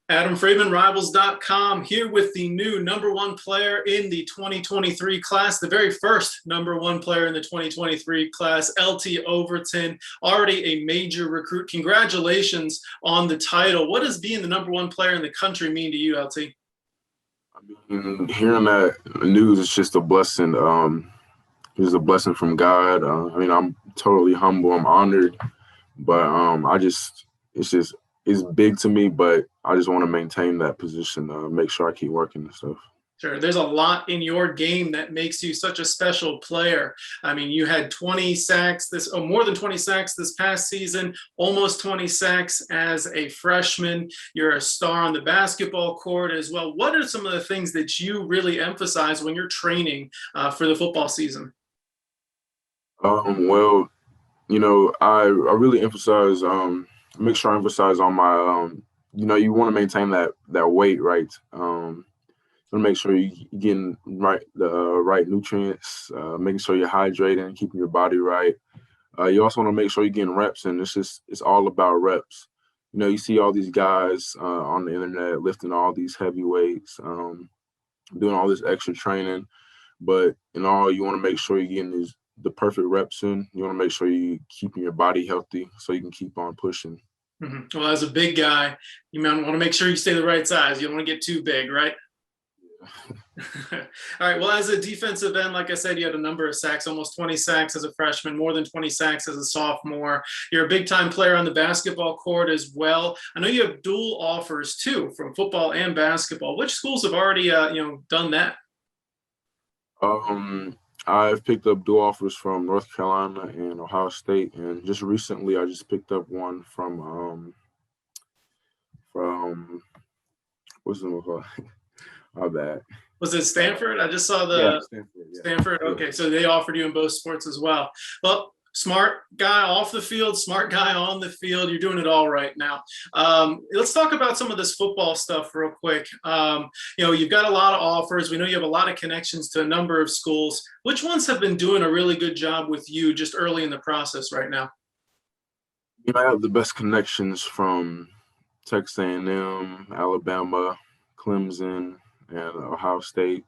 Adam Friedman, Rivals.com, here with the new number one player in the 2023 class, the very first number one player in the 2023 class, LT Overton, already a major recruit. Congratulations on the title. What does being the number one player in the country mean to you, LT? I mean, hearing that news is just a blessing. It's a blessing from God. I'm totally humble. I'm honored, but it's big to me. But I just want to maintain that position, make sure I keep working and stuff. Sure. There's a lot in your game that makes you such a special player. I mean, you had 20 sacks more than 20 sacks this past season, almost 20 sacks as a freshman. You're a star on the basketball court as well. What are some of the things that you really emphasize when you're training for the football season? Well, I really emphasize, make sure I emphasize on my, you want to maintain that weight, right? To make sure you're getting the right nutrients, making sure you're hydrating, keeping your body right. You also want to make sure you're getting reps, and it's all about reps. You see all these guys on the internet lifting all these heavy weights, doing all this extra training, but in all, you want to make sure you're getting the perfect reps in. You want to make sure you're keeping your body healthy so you can keep on pushing. Mm-hmm. Well, as a big guy, you want to make sure you stay the right size. You don't want to get too big, right? All right. Well, as a defensive end, like I said, you had a number of sacks, almost 20 sacks as a freshman, more than 20 sacks as a sophomore. You're a big-time player on the basketball court as well. I know you have dual offers too, from football and basketball. Which schools have already, done that? I've picked up dual offers from North Carolina and Ohio State, and just recently, I just picked up one from what's the name called? My bad. Was it Stanford? I just saw the Stanford. Yeah. Stanford. Okay, so they offered you in both sports as well. Well, smart guy off the field, smart guy on the field. You're doing it all right now. Let's talk about some of this football stuff real quick. You've got a lot of offers. We know you have a lot of connections to a number of schools. Which ones have been doing a really good job with you just early in the process right now? I have the best connections from Texas A&M, Alabama, Clemson, and Ohio State.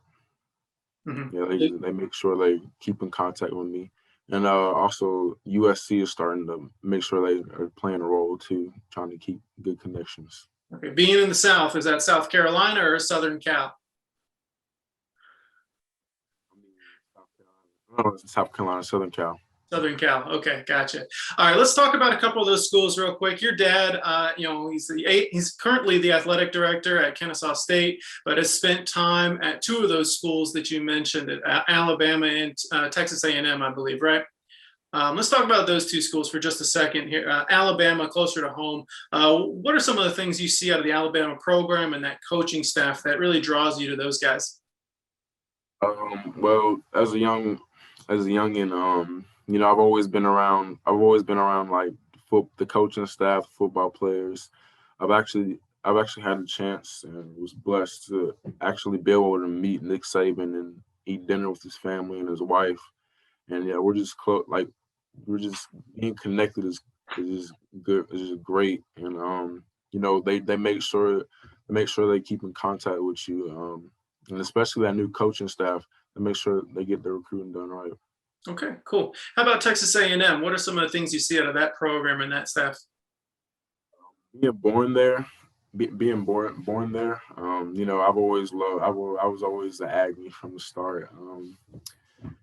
Mm-hmm. Yeah, they make sure they keep in contact with me. And also USC is starting to make sure they are playing a role too, trying to keep good connections. Okay. Being in the South, is that South Carolina or Southern Cal? South Carolina, Southern Cal. Southern Cal. Okay, gotcha. All right, let's talk about a couple of those schools real quick. Your dad, he's currently the athletic director at Kennesaw State, but has spent time at two of those schools that you mentioned, at Alabama and Texas A&M, I believe, right? Let's talk about those two schools for just a second here. Alabama, closer to home. What are some of the things you see out of the Alabama program and that coaching staff that really draws you to those guys? Well, as a youngin, I've always been around like the coaching staff, football players. I've actually had a chance and was blessed to actually be able to meet Nick Saban and eat dinner with his family and his wife. And yeah, we're just close. Like we're just being connected is good. Is just great. And they make sure they keep in contact with you. And especially that new coaching staff, they make sure they get their recruiting done right. Okay, cool. How about Texas A&M? What are some of the things you see out of that program and that staff? Being born there, I was always the Aggie from the start.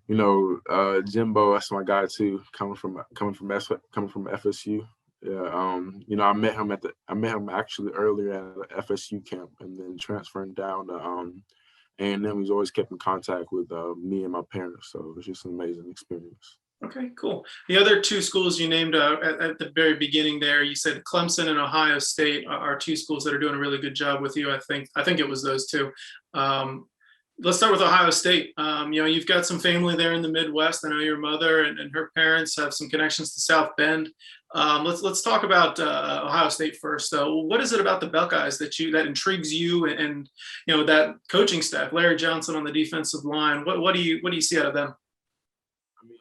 Jimbo, that's my guy too, coming from FSU. Yeah, I met him actually earlier at the FSU camp, and then transferring down to A&M. He's always kept in contact with me and my parents, so it's just an amazing experience. Okay, cool. The other two schools you named at the very beginning there, you said Clemson and Ohio State are two schools that are doing a really good job with you. I think it was those two. Let's start with Ohio State. You've got some family there in the Midwest. I know your mother and her parents have some connections to South Bend. Let's talk about Ohio State first. What is it about the Buckeyes that intrigues you, and that coaching staff? Larry Johnson on the defensive line. What do you see out of them? I mean,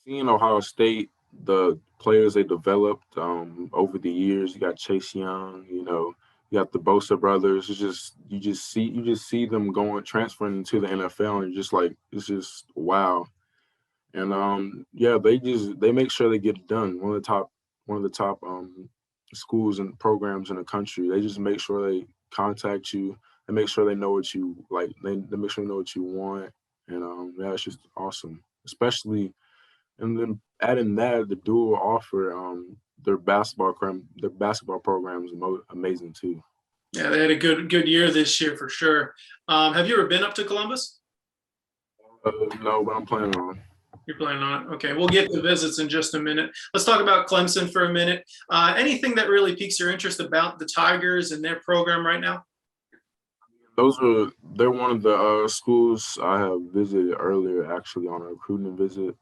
seeing Ohio State, the players they developed over the years. You got Chase Young, You got the Bosa brothers. It's just you just see them transferring to the NFL, and you're just like, it's just wow. And yeah, they make sure they get it done. One of the top schools and programs in the country. They just make sure they contact you. They make sure they know what you like. They make sure they know what you want. And yeah, it's just awesome. Especially, and then adding that, the dual offer, their basketball program is amazing too. Yeah, they had a good year this year for sure. Have you ever been up to Columbus? No, but I'm planning on. You're planning on it. Okay, we'll get to visits in just a minute. Let's talk about Clemson for a minute. Anything that really piques your interest about the Tigers and their program right now? They're one of the schools I have visited earlier, actually on a recruiting visit.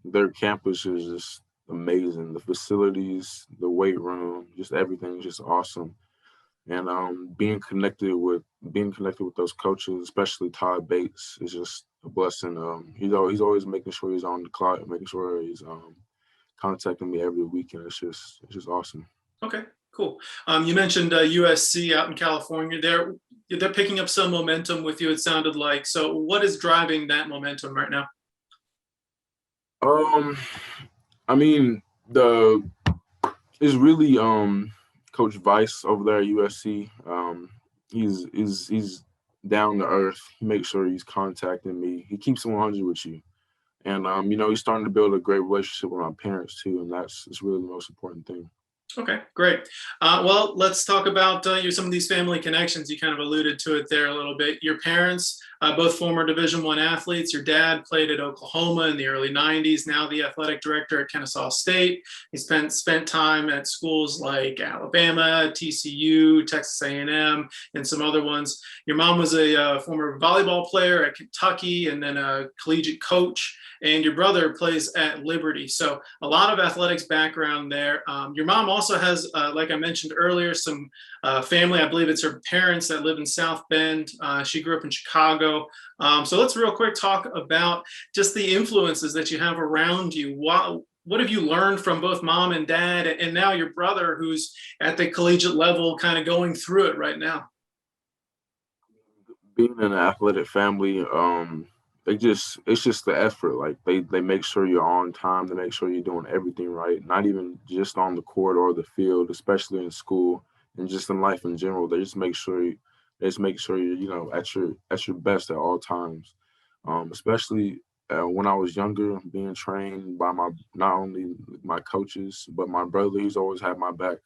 Their campus is just amazing. The facilities, the weight room, just everything is just awesome. And being connected with those coaches, especially Todd Bates, is just a blessing. He's always making sure he's on the clock, making sure he's contacting me every weekend. It's just awesome. Okay, cool. You mentioned USC out in California. They're picking up some momentum with you, it sounded like. So what is driving that momentum right now? Um, I mean, the it's really Coach Vice over there at USC. He's down to earth. He makes sure he's contacting me. He keeps it 100 with you. And he's starting to build a great relationship with my parents too, and it's really the most important thing. Okay, great. Well, let's talk about some of these family connections. You kind of alluded to it there a little bit. Your parents, both former Division I athletes. Your dad played at Oklahoma in the early '90s. Now the athletic director at Kennesaw State. He spent time at schools like Alabama, TCU, Texas A&M, and some other ones. Your mom was a former volleyball player at Kentucky, and then a collegiate coach. And your brother plays at Liberty. So a lot of athletics background there. Your mom also has, like I mentioned earlier, some family. I believe it's her parents that live in South Bend. She grew up in Chicago. So let's real quick talk about just the influences that you have around you. What have you learned from both mom and dad, and now your brother, who's at the collegiate level, kind of going through it right now? Being in an athletic family, it's just the effort. Like they make sure you're on time. They make sure you're doing everything right. Not even just on the court or the field, especially in school and just in life in general. They just make sure you're at your best at all times. Especially when I was younger, being trained by my not only my coaches but my brother. He's always had my back.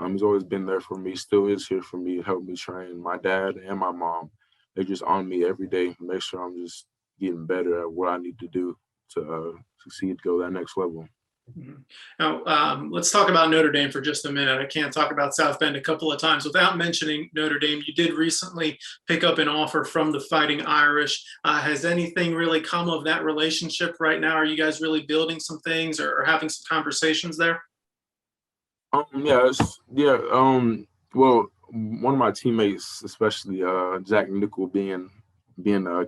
He's always been there for me. Still is here for me to help me train. My dad and my mom, they're just on me every day. Make sure I'm just getting better at what I need to do to succeed, go that next level. Mhm. Now, let's talk about Notre Dame for just a minute. I can't talk about South Bend a couple of times without mentioning Notre Dame. You did recently pick up an offer from the Fighting Irish. Has anything really come of that relationship right now? Are you guys really building some things or having some conversations there? Yeah. Well, one of my teammates, especially Jack Nickel, being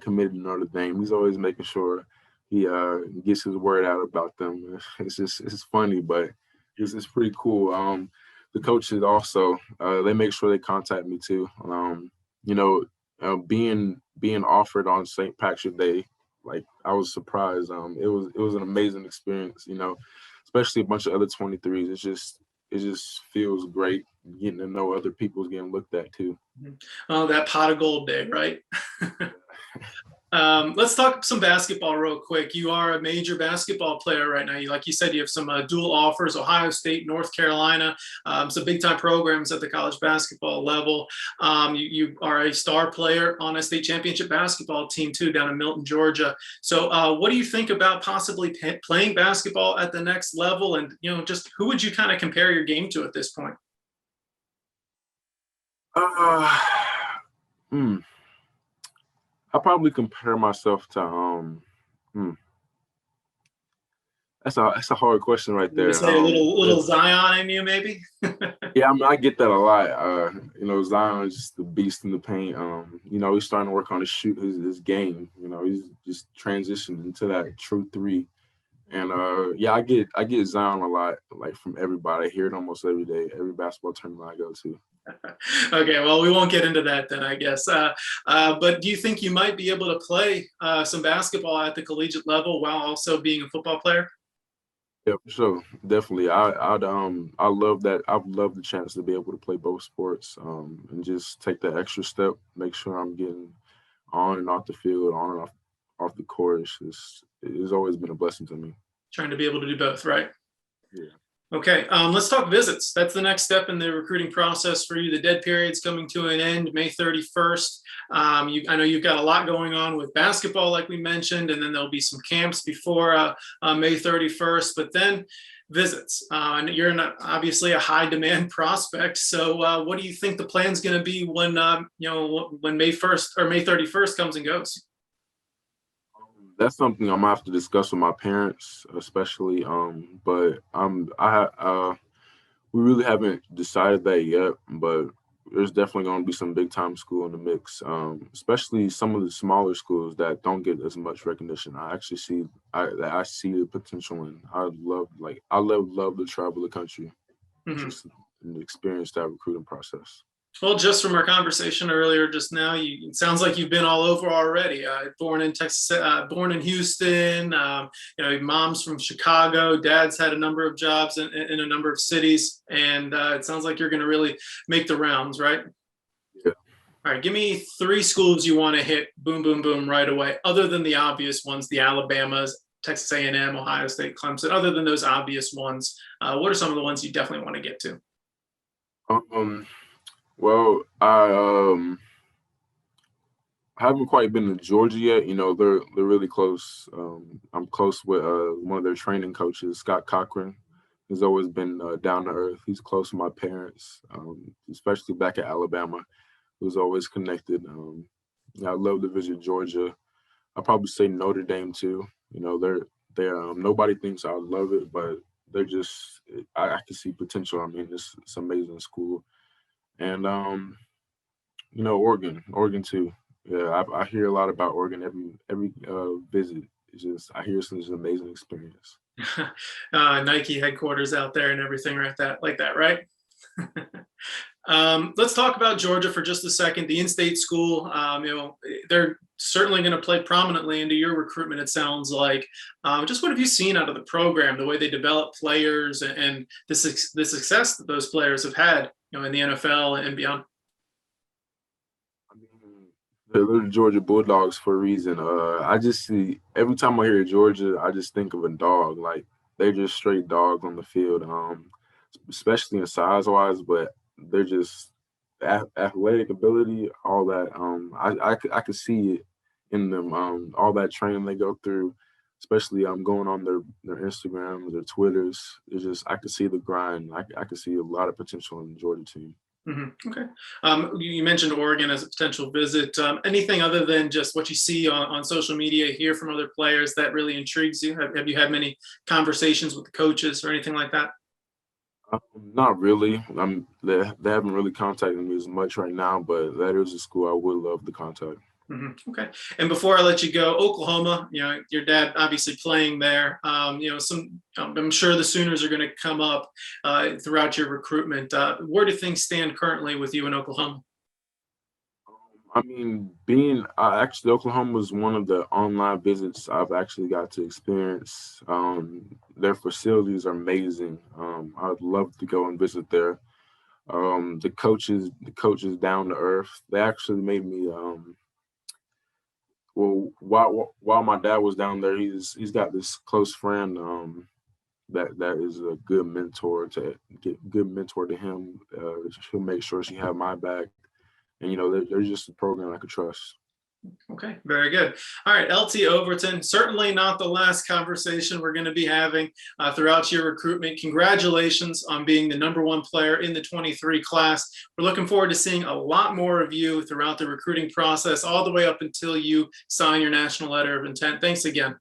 committed to Notre Dame, he's always making sure he gets his word out about them. It's funny, but it's pretty cool. The coaches also they make sure they contact me too. You know, being offered on St. Patrick's Day, like I was surprised. It was an amazing experience. Especially a bunch of other 23s. It just feels great getting to know other people's getting looked at too. Oh, that pot of gold day, right? Let's talk some basketball real quick. You are a major basketball player right now. Like you said, you have some dual offers: Ohio State, North Carolina, some big time programs at the college basketball level. You are a star player on a state championship basketball team too, down in Milton, Georgia. So, what do you think about possibly playing basketball at the next level? And just who would you kind of compare your game to at this point? Uh, hmm. I probably compare myself to hmm, that's a hard question right You would there. say a little Zion in you, maybe? Yeah, I mean, I get that a lot. Zion is just the beast in the paint. He's starting to work on his game. He's just transitioned into that true three. And yeah, I get Zion a lot, like from everybody. I hear it almost every day, every basketball tournament I go to. Okay, well, we won't get into that then, I guess. But do you think you might be able to play some basketball at the collegiate level while also being a football player? Yeah, for sure. Definitely. I love that. I would love the chance to be able to play both sports, and just take that extra step, make sure I'm getting on and off the field, on and off the court. It's always been a blessing to me. Trying to be able to do both, right? Yeah. Okay, let's talk visits. That's the next step in the recruiting process for you. The dead period's coming to an end, May 31st. I know you've got a lot going on with basketball, like we mentioned, and then there'll be some camps before May 31st, but then visits. And you're obviously a high demand prospect. So what do you think the plan's going to be when, when May 1st or May 31st comes and goes? That's something I'm gonna have to discuss with my parents, especially. But we really haven't decided that yet. But there's definitely gonna be some big time school in the mix. Especially some of the smaller schools that don't get as much recognition. I see the potential in. I love to travel the country, Mhm. just and experience that recruiting process. Well, just from our conversation earlier, just now, it sounds like you've been all over already. Born in Texas, born in Houston. Mom's from Chicago. Dad's had a number of jobs in a number of cities, and it sounds like you're going to really make the rounds, right? Yeah. All right, give me three schools you want to hit, boom, boom, boom, right away. Other than the obvious ones, the Alabamas, Texas A&M, Ohio State, Clemson. Other than those obvious ones, what are some of the ones you definitely want to get to? Um. Well, I haven't quite been to Georgia yet. They're really close. I'm close with one of their training coaches, Scott Cochran. He's always been down to earth. He's close to my parents, especially back at Alabama. He was always connected. Yeah, I love to visit Georgia. I'll probably say Notre Dame too. They're nobody thinks I love it, but they're just I can see potential. I mean, it's amazing school. And Oregon too. Yeah, I hear a lot about Oregon every visit. It's just I hear it's an amazing experience. Nike headquarters out there and everything like that, right? Let's talk about Georgia for just a second. The in-state school, they're certainly going to play prominently into your recruitment, it sounds like. Just what have you seen out of the program, the way they develop players and the success that those players have had, in the NFL and beyond? I mean, they're the Georgia Bulldogs for a reason. I just see every time I hear Georgia, I just think of a dog. Like they're just straight dogs on the field, especially in size wise, but they're just athletic ability, all that. I could see it in them. All that training they go through, especially going on their Instagrams, their Twitters. It's just I could see the grind. I could see a lot of potential in the Georgia team. Okay. You mentioned Oregon as a potential visit. Anything other than just what you see on social media, hear from other players that really intrigues you? Have you had many conversations with the coaches or anything like that? Not really. They haven't really contacted me as much right now, but that is a school I would love to contact. Okay. And before I let you go, Oklahoma, your dad obviously playing there. I'm sure the Sooners are going to come up throughout your recruitment. Where do things stand currently with you in Oklahoma? I mean, actually Oklahoma was one of the online visits I've actually got to experience. Their facilities are amazing. I'd love to go and visit there. The coaches down to earth. They actually made me. Well, while my dad was down there, he's got this close friend that is a good mentor to him. She'll make sure she have my back, and they're just a program I could trust. Okay, very good. All right, LT Overton, certainly not the last conversation we're going to be having throughout your recruitment. Congratulations on being the #1 player in the 23 class. We're looking forward to seeing a lot more of you throughout the recruiting process, all the way up until you sign your national letter of intent. Thanks again.